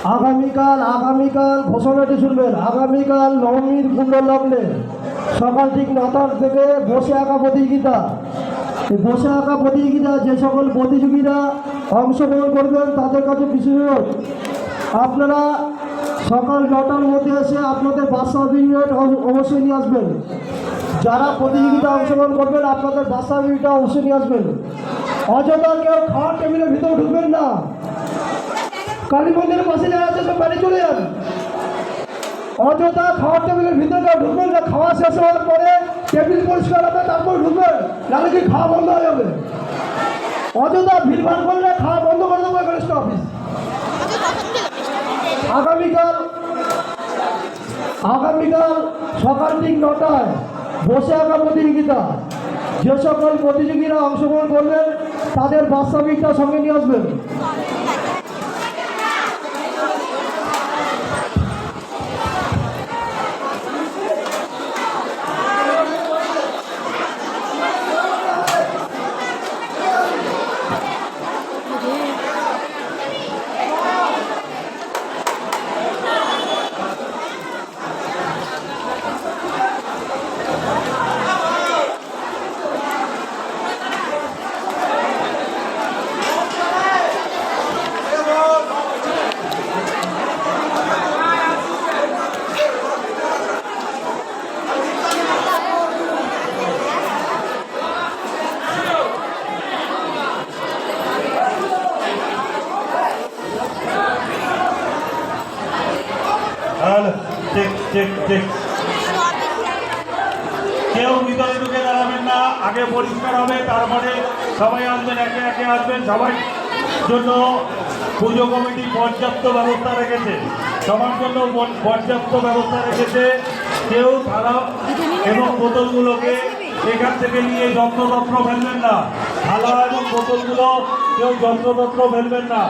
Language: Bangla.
আগামীকাল ঘোষণাটি শুনবেন। আগামীকাল নবমীর কুণ্ডল লগ্নে সকাল ঠিক 9টার থেকে বসে আঁকা প্রতিযোগিতা। এই বসে আঁকা প্রতিযোগিতা যে সকল প্রতিযোগীরা অংশগ্রহণ করবেন তাদের কাছে বিশেষ অনুরোধ, আপনারা সকাল 9টার মধ্যে এসে আপনাদের বার্থ সার্টিফিকেট অবশ্যই নিয়ে আসবেন। যারা প্রতিযোগিতা অংশগ্রহণ করবেন আপনাদের বার্থ সার্টিফিকেটটা অবশ্যই নিয়ে আসবেন। অযথা কেউ খাওয়ার টেবিলের ভিতরে ঢুকবেন না। কালী মন্দিরের পাশে যারা আছে সব বাড়ি চলে যান। অযথা খাওয়ার টেবিলের ভিতরে কেউ ঢুকবেন না। খাওয়া শেষ হওয়ার পরে টেবিল পরিষ্কার হবে তারপর ঢুকবেন, নাহলে কি খাওয়া বন্ধ হয়ে যাবে। অযথা ভিড়ভাড় করলে খাওয়া বন্ধ করে দেবো এখানে অফিস। আগামীকাল সকাল ঠিক 9টায় বসে আঁকা প্রতিযোগিতা। যে সকল প্রতিযোগীরা অংশগ্রহণ করবেন তাদের বার্থ সার্টিফিকেটটা সঙ্গে নিয়ে আসবেন। কেউ ভিতরে ঢুকে দাঁড়াবেন না, আগে পরিষ্কার হবে তারপরে সবাই আসবেন, একে একে আসবেন। সবাই জন্য পুজো কমিটি পর্যাপ্ত ব্যবস্থা রেখেছে, সবার জন্য পর্যাপ্ত ব্যবস্থা রেখেছে। কেউ থালা এবং বোতলগুলোকে এখান থেকে নিয়ে যত্রতত্র ফেলবেন না। থালা এবং বোতলগুলো কেউ যত্রতত্র ফেলবেন না।